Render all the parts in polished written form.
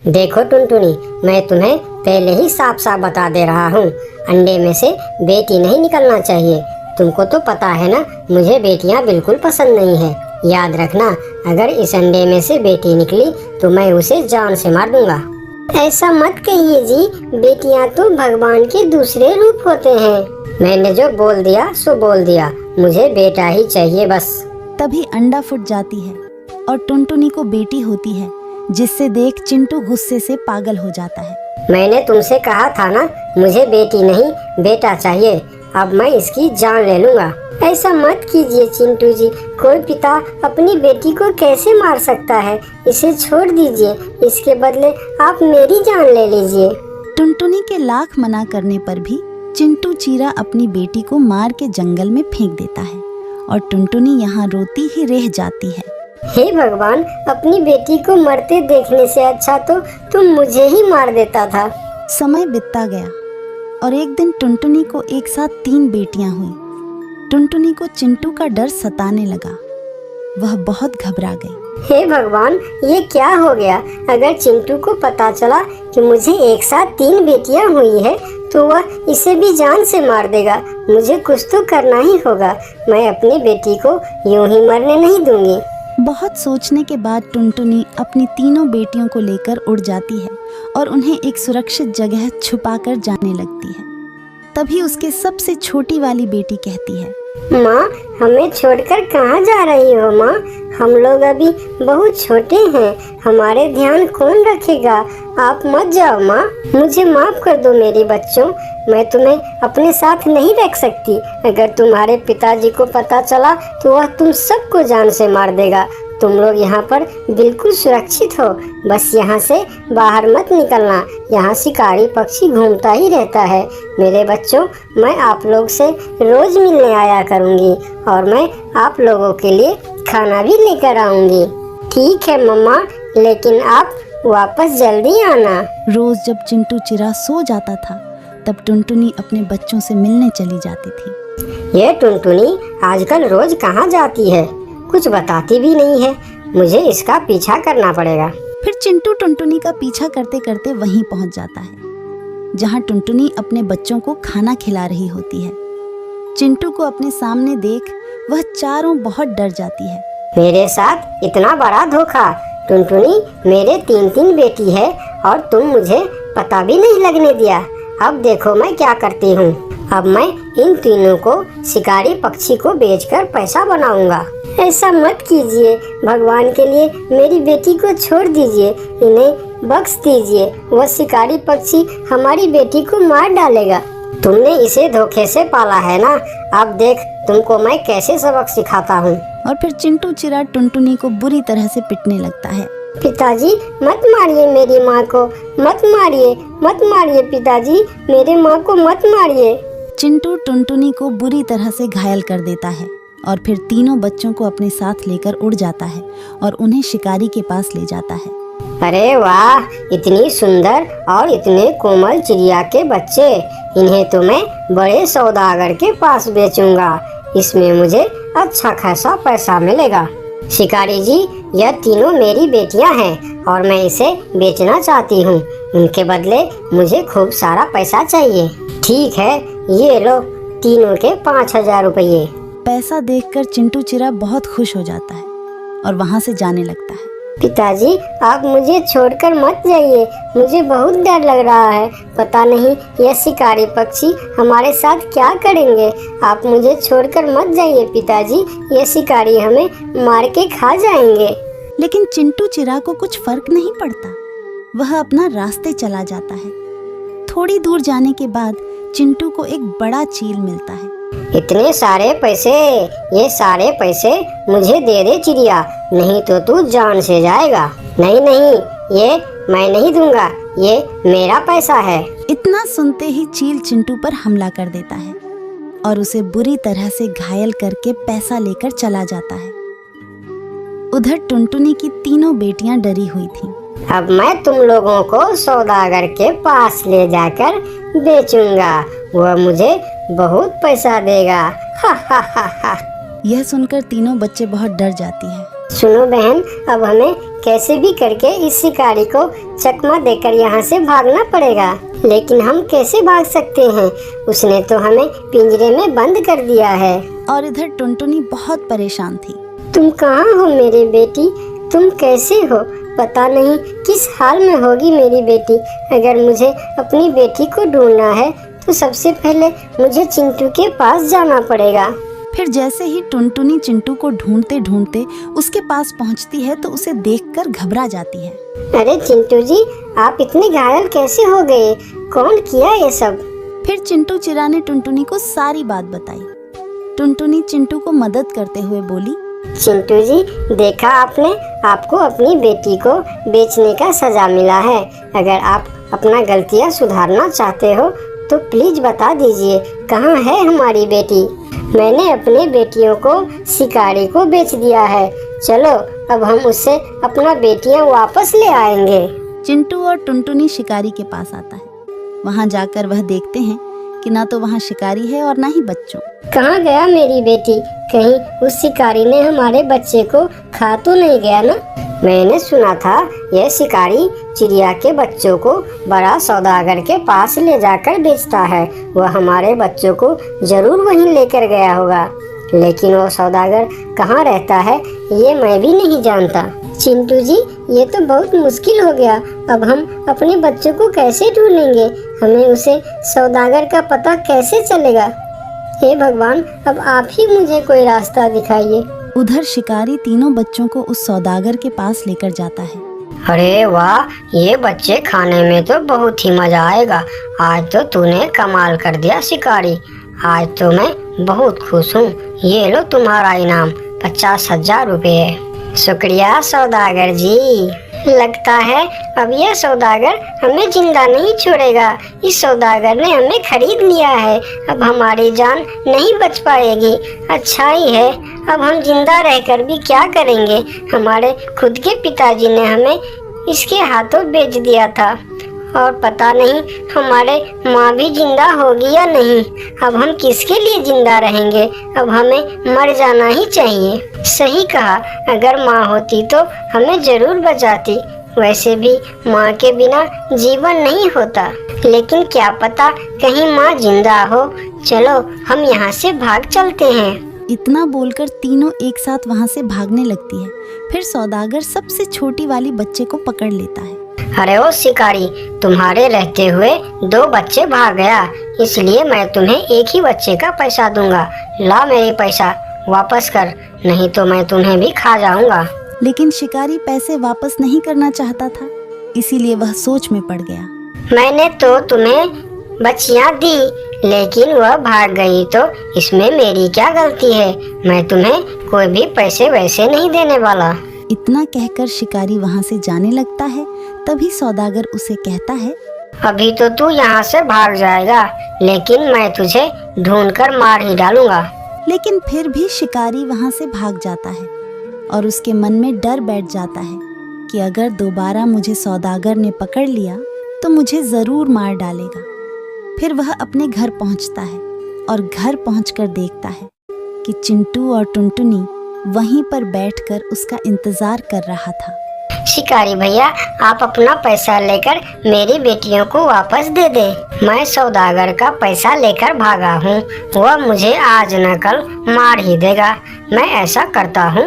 देखो टुनटुनी, मैं तुम्हें पहले ही साफ साफ बता दे रहा हूँ, अंडे में से बेटी नहीं निकलना चाहिए। तुमको तो पता है ना, मुझे बेटियाँ बिल्कुल पसंद नहीं है। याद रखना, अगर इस अंडे में से बेटी निकली तो मैं उसे जान से मार दूंगा। ऐसा मत कहिए जी, बेटियाँ तो भगवान के दूसरे रूप होते हैं। मैंने जो बोल दिया सो बोल दिया, मुझे बेटा ही चाहिए बस। तभी अंडा फूट जाती है और टुनटुनी को बेटी होती है, जिससे देख चिंटू गुस्से से पागल हो जाता है। मैंने तुमसे कहा था ना, मुझे बेटी नहीं बेटा चाहिए। अब मैं इसकी जान ले लूंगा। ऐसा मत कीजिए चिंटू जी, कोई पिता अपनी बेटी को कैसे मार सकता है? इसे छोड़ दीजिए, इसके बदले आप मेरी जान ले लीजिए। टुनटुनी के लाख मना करने पर भी चिंटू चीरा अपनी बेटी को मार के जंगल में फेंक देता है और टुनटुनी यहाँ रोती ही रह जाती है। हे भगवान, अपनी बेटी को मरते देखने से अच्छा तो तुम मुझे ही मार देता था। समय बीतता गया और एक दिन टुनटुनी को एक साथ 3 बेटियां हुई। टुनटुनी को चिंटू का डर सताने लगा, वह बहुत घबरा गई। हे भगवान, ये क्या हो गया? अगर चिंटू को पता चला कि मुझे एक साथ 3 बेटियां हुई है तो वह इसे भी जान से मार देगा। मुझे कुछ तो करना ही होगा। मैं अपनी बेटी को यूं ही मरने नहीं दूंगी। बहुत सोचने के बाद टुनटुनी अपनी तीनों बेटियों को लेकर उड़ जाती है और उन्हें एक सुरक्षित जगह छुपाकर जाने लगती है। तभी उसके सबसे छोटी वाली बेटी कहती है, माँ, हमें छोड़कर कहाँ जा रही हो माँ? हम लोग अभी बहुत छोटे हैं, हमारे ध्यान कौन रखेगा? आप मत जाओ माँ, मुझे माफ कर दो मेरी बच्चों। मैं तुम्हें अपने साथ नहीं रख सकती। अगर तुम्हारे पिताजी को पता चला तो वह तुम सबको जान से मार देगा। तुम लोग यहाँ पर बिल्कुल सुरक्षित हो, बस यहाँ से बाहर मत निकलना। यहाँ शिकारी पक्षी घूमता ही रहता है। मेरे बच्चों, मैं आप लोग से रोज मिलने आया करूँगी और मैं आप लोगों के लिए खाना भी लेकर आऊँगी। ठीक है मम्मा, लेकिन आप वापस जल्दी आना। रोज जब चिंटू चिरा सो जाता था तब टुनटुनी अपने बच्चों से मिलने चली जाती थी। ये टुनटुनी आजकल रोज कहाँ जाती है? कुछ बताती भी नहीं है। मुझे इसका पीछा करना पड़ेगा। फिर चिंटू टुनटुनी का पीछा करते करते वहीं पहुंच जाता है जहां टुनटुनी अपने बच्चों को खाना खिला रही होती है। चिंटू को अपने सामने देख वह चारों बहुत डर जाती है। मेरे साथ इतना बड़ा धोखा! टुनटुनी, मेरे 3 बेटी है और तुम मुझे पता भी नहीं लगने दिया। अब देखो मैं क्या करती हूँ। अब मैं इन तीनों को शिकारी पक्षी को बेचकर पैसा बनाऊंगा। ऐसा मत कीजिए, भगवान के लिए मेरी बेटी को छोड़ दीजिए, इन्हें बख्श दीजिए। वह शिकारी पक्षी हमारी बेटी को मार डालेगा। तुमने इसे धोखे से पाला है ना? अब देख तुमको मैं कैसे सबक सिखाता हूँ। और फिर चिंटू चिरा टुनटुनी को बुरी तरह से पिटने लगता है। पिताजी, मत मारिए मेरी माँ को, मत मारिए, मत मारिए पिताजी, मेरे माँ को मत मारिए। चिंटू टुनटुनी को बुरी तरह से घायल कर देता है और फिर तीनों बच्चों को अपने साथ लेकर उड़ जाता है और उन्हें शिकारी के पास ले जाता है। अरे वाह, इतनी सुंदर और इतने कोमल चिड़िया के बच्चे, इन्हें तो मैं बड़े सौदागर के पास बेचूंगा। इसमें मुझे अच्छा खासा पैसा मिलेगा। शिकारी जी, यह तीनों मेरी बेटियां हैं और मैं इसे बेचना चाहती हूँ। इनके बदले मुझे खूब सारा पैसा चाहिए। ठीक है, ये लो, तीनों के 5000 रुपये। पैसा देखकर चिंटू चिरा बहुत खुश हो जाता है और वहाँ से जाने लगता है। पिताजी, आप मुझे छोड़कर मत जाइए, मुझे बहुत डर लग रहा है। पता नहीं यह शिकारी पक्षी हमारे साथ क्या करेंगे। आप मुझे छोड़कर मत जाइए पिताजी, ये शिकारी हमें मार के खा जाएंगे। लेकिन चिंटू चिरा को कुछ फर्क नहीं पड़ता, वह अपना रास्ते चला जाता है। थोड़ी दूर जाने के बाद चिंटू को एक बड़ा चील मिलता है। इतने सारे पैसे, ये सारे पैसे मुझे दे दे चिड़िया, नहीं तो तू जान से जाएगा। नहीं नहीं, ये मैं नहीं दूंगा, ये मेरा पैसा है। इतना सुनते ही चील चिंटू पर हमला कर देता है और उसे बुरी तरह से घायल करके पैसा लेकर चला जाता है। उधर टुनटुनी की तीनों बेटियां डरी हुई थीं। अब मैं तुम लोगों को सौदागर के पास ले जाकर बेचूंगा, वह मुझे बहुत पैसा देगा। हा हा हा हा। यह सुनकर तीनों बच्चे बहुत डर जाती हैं। सुनो बहन, अब हमें कैसे भी करके इस शिकारी को चकमा देकर यहाँ से भागना पड़ेगा। लेकिन हम कैसे भाग सकते हैं? उसने तो हमें पिंजरे में बंद कर दिया है। और इधर टुनटुनी बहुत परेशान थी। तुम कहाँ हो मेरी बेटी? तुम कैसे हो? पता नहीं किस हाल में होगी मेरी बेटी। अगर मुझे अपनी बेटी को ढूंढना है तो सबसे पहले मुझे चिंटू के पास जाना पड़ेगा। फिर जैसे ही टुनटुनी चिंटू को ढूंढते ढूंढते उसके पास पहुंचती है तो उसे देखकर घबरा जाती है। अरे चिंटू जी, आप इतने घायल कैसे हो गए? कौन किया ये सब? फिर चिंटू चिरा ने टुनटुनी को सारी बात बताई। टुनटुनी चिंटू को मदद करते हुए बोली, चिंटू जी, देखा आपने, आपको अपनी बेटी को बेचने का सजा मिला है। अगर आप अपना गलतियाँ सुधारना चाहते हो तो प्लीज बता दीजिए, कहाँ है हमारी बेटी? मैंने अपनी बेटियों को शिकारी को बेच दिया है। चलो अब हम उससे अपना बेटियां वापस ले आएंगे। चिंटू और टुनटुनी शिकारी के पास आता है। वहाँ जाकर वह देखते हैं कि ना तो वहाँ शिकारी है और ना ही बच्चों। कहाँ गया मेरी बेटी? कहीं उस शिकारी ने हमारे बच्चे को खा तो नहीं गया ना? मैंने सुना था यह शिकारी चिड़िया के बच्चों को बड़ा सौदागर के पास ले जाकर बेचता है। वह हमारे बच्चों को जरूर वहीं लेकर गया होगा, लेकिन वो सौदागर कहाँ रहता है ये मैं भी नहीं जानता। चिंटू जी, ये तो बहुत मुश्किल हो गया। अब हम अपने बच्चों को कैसे ढूंढेंगे? हमें उसे सौदागर का पता कैसे चलेगा? हे भगवान, अब आप ही मुझे कोई रास्ता दिखाइए। उधर शिकारी तीनों बच्चों को उस सौदागर के पास लेकर जाता है। अरे वाह, ये बच्चे खाने में तो बहुत ही मजा आएगा। आज तो तूने कमाल कर दिया शिकारी। आज तो मैं बहुत खुश हूँ। ये लो तुम्हारा इनाम, 50,000 रुपये। शुक्रिया सौदागर जी। लगता है अब यह सौदागर हमें जिंदा नहीं छोड़ेगा। इस सौदागर ने हमें खरीद लिया है। अब हमारी जान नहीं बच पाएगी। अच्छा ही है, अब हम जिंदा रहकर भी क्या करेंगे? हमारे खुद के पिताजी ने हमें इसके हाथों बेच दिया था और पता नहीं हमारे माँ भी जिंदा होगी या नहीं। अब हम किसके लिए जिंदा रहेंगे? अब हमें मर जाना ही चाहिए। सही कहा, अगर माँ होती तो हमें जरूर बचाती। वैसे भी माँ के बिना जीवन नहीं होता, लेकिन क्या पता कहीं माँ जिंदा हो। चलो हम यहाँ से भाग चलते हैं। इतना बोलकर तीनों एक साथ वहाँ से भागने लगती है। फिर सौदागर सबसे छोटी वाली बच्चे को पकड़ लेता है। अरे ओ शिकारी, तुम्हारे रहते हुए 2 बच्चे भाग गया, इसलिए मैं तुम्हें एक ही बच्चे का पैसा दूंगा। ला मेरे पैसा वापस कर, नहीं तो मैं तुम्हें भी खा जाऊंगा। लेकिन शिकारी पैसे वापस नहीं करना चाहता था, इसीलिए वह सोच में पड़ गया। मैंने तो तुम्हें बच्चियां दी, लेकिन वह भाग गई, तो इसमें मेरी क्या गलती है? मैं तुम्हें कोई भी पैसे वैसे नहीं देने वाला। इतना कहकर शिकारी वहाँ से जाने लगता है। तभी सौदागर उसे कहता है, अभी तो तू यहाँ से भाग जाएगा, लेकिन मैं तुझे ढूंढकर मार ही डालूंगा। लेकिन फिर भी शिकारी वहाँ से भाग जाता है और उसके मन में डर बैठ जाता है कि अगर दोबारा मुझे सौदागर ने पकड़ लिया तो मुझे जरूर मार डालेगा। फिर वह अपने घर पहुँचता है और घर पहुँचकर देखता है कि चिंटू और टुनटुनी वहीं पर बैठकर उसका इंतजार कर रहा था। शिकारी भैया, आप अपना पैसा लेकर मेरी बेटियों को वापस दे दे। मैं सौदागर का पैसा लेकर भागा हूँ, वह मुझे आज न कल मार ही देगा। मैं ऐसा करता हूँ,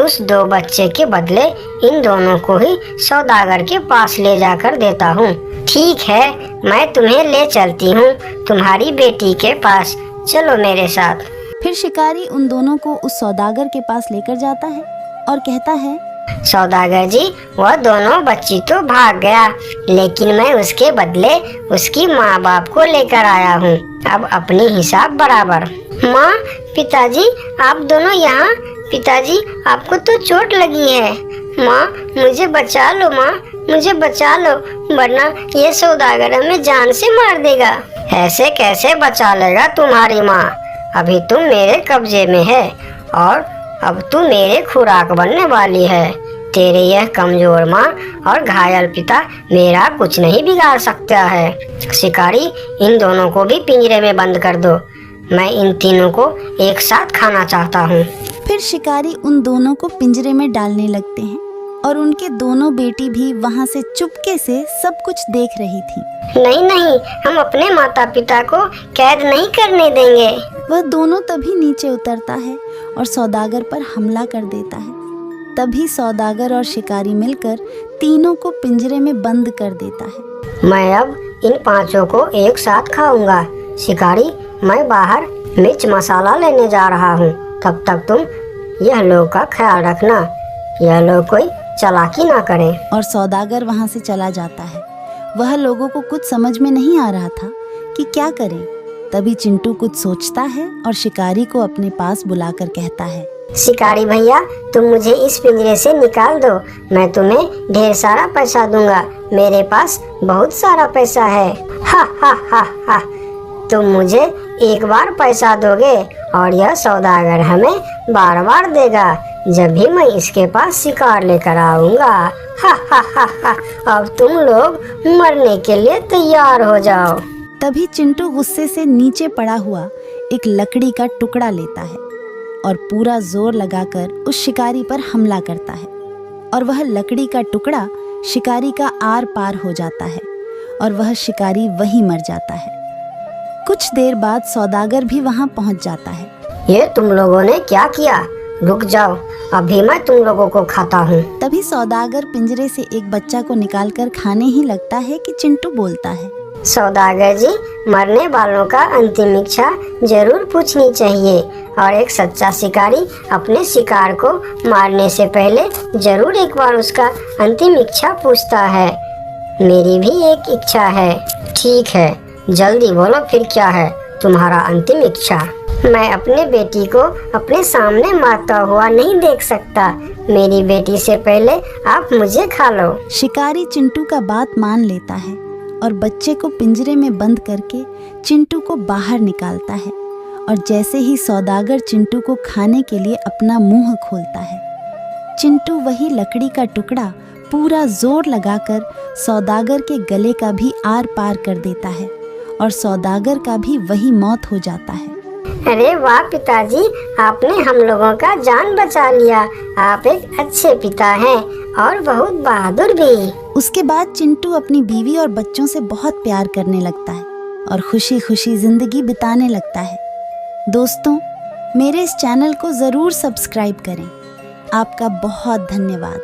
उस 2 बच्चे के बदले इन दोनों को ही सौदागर के पास ले जाकर देता हूँ। ठीक है, मैं तुम्हें ले चलती हूँ तुम्हारी बेटी के पास। चलो मेरे साथ। फिर शिकारी उन दोनों को उस सौदागर के पास लेकर जाता है और कहता है, सौदागर जी, वह दोनों बच्ची तो भाग गया, लेकिन मैं उसके बदले उसकी माँ बाप को लेकर आया हूँ। अब अपनी हिसाब बराबर। माँ, पिताजी, आप दोनों यहाँ। पिताजी, आपको तो चोट लगी है। माँ, मुझे बचा लो। माँ, मुझे बचा लो, वरना ये सौदागर हमें जान से मार देगा। ऐसे कैसे बचा लेगा तुम्हारी माँ? अभी तुम मेरे कब्जे में है और अब तू मेरे खुराक बनने वाली है। तेरे यह कमजोर माँ और घायल पिता मेरा कुछ नहीं बिगाड़ सकता है। शिकारी, इन दोनों को भी पिंजरे में बंद कर दो। मैं इन तीनों को एक साथ खाना चाहता हूँ। फिर शिकारी उन दोनों को पिंजरे में डालने लगते हैं और उनके दोनों बेटी भी वहाँ से चुपके से सब कुछ देख रही थी। नहीं नहीं, हम अपने माता पिता को कैद नहीं करने देंगे। वह दोनों तभी नीचे उतरता है और सौदागर पर हमला कर देता है। तभी सौदागर और शिकारी मिलकर तीनों को पिंजरे में बंद कर देता है। मैं अब इन पांचों को एक साथ खाऊंगा। शिकारी, मैं बाहर मिर्च मसाला लेने जा रहा हूँ, तब तक तुम यह लोग का ख्याल रखना, यह लोग कोई चालाकी ना करें। और सौदागर वहाँ से चला जाता है। वह लोगों को कुछ समझ में नहीं आ रहा था कि क्या करें। तभी चिंटू कुछ सोचता है और शिकारी को अपने पास बुलाकर कहता है, शिकारी भैया, तुम मुझे इस पिंजरे से निकाल दो, मैं तुम्हें ढेर सारा पैसा दूंगा, मेरे पास बहुत सारा पैसा है। हा हा हा हा, तुम मुझे एक बार पैसा दोगे और यह सौदागर हमें बार बार देगा जब भी मैं इसके पास शिकार लेकर आऊंगा। हा हा हा हा, अब तुम लोग मरने के लिए तैयार हो जाओ। तभी चिंटू गुस्से से नीचे पड़ा हुआ एक लकड़ी का टुकड़ा लेता है और पूरा जोर लगाकर उस शिकारी पर हमला करता है और वह लकड़ी का टुकड़ा शिकारी का आर पार हो जाता है और वह शिकारी वहीं मर जाता है। कुछ देर बाद सौदागर भी वहां पहुंच जाता है। ये तुम लोगों ने क्या किया? रुक जाओ, अभी मैं तुम लोगों को खाता हूँ। तभी सौदागर पिंजरे से एक बच्चा को निकालकर खाने ही लगता है कि चिंटू बोलता है, सौदागर जी, मरने वालों का अंतिम इच्छा जरूर पूछनी चाहिए और एक सच्चा शिकारी अपने शिकार को मारने से पहले जरूर एक बार उसका अंतिम इच्छा पूछता है। मेरी भी एक इच्छा है। ठीक है, जल्दी बोलो फिर क्या है तुम्हारा अंतिम इच्छा? मैं अपने बेटी को अपने सामने मारता हुआ नहीं देख सकता। मेरी बेटी से पहले आप मुझे खा लो। शिकारी चिंटू का बात मान लेता है और बच्चे को पिंजरे में बंद करके चिंटू को बाहर निकालता है और जैसे ही सौदागर चिंटू को खाने के लिए अपना मुंह खोलता है, चिंटू वही लकड़ी का टुकड़ा पूरा जोर लगाकर सौदागर के गले का भी आर पार कर देता है और सौदागर का भी वही मौत हो जाता है। अरे वाह पिताजी, आपने हम लोगों का जान बचा लिया। आप एक अच्छे पिता हैं और बहुत बहादुर भी। उसके बाद चिंटू अपनी बीवी और बच्चों से बहुत प्यार करने लगता है और खुशी खुशी जिंदगी बिताने लगता है। दोस्तों, मेरे इस चैनल को ज़रूर सब्सक्राइब करें। आपका बहुत धन्यवाद।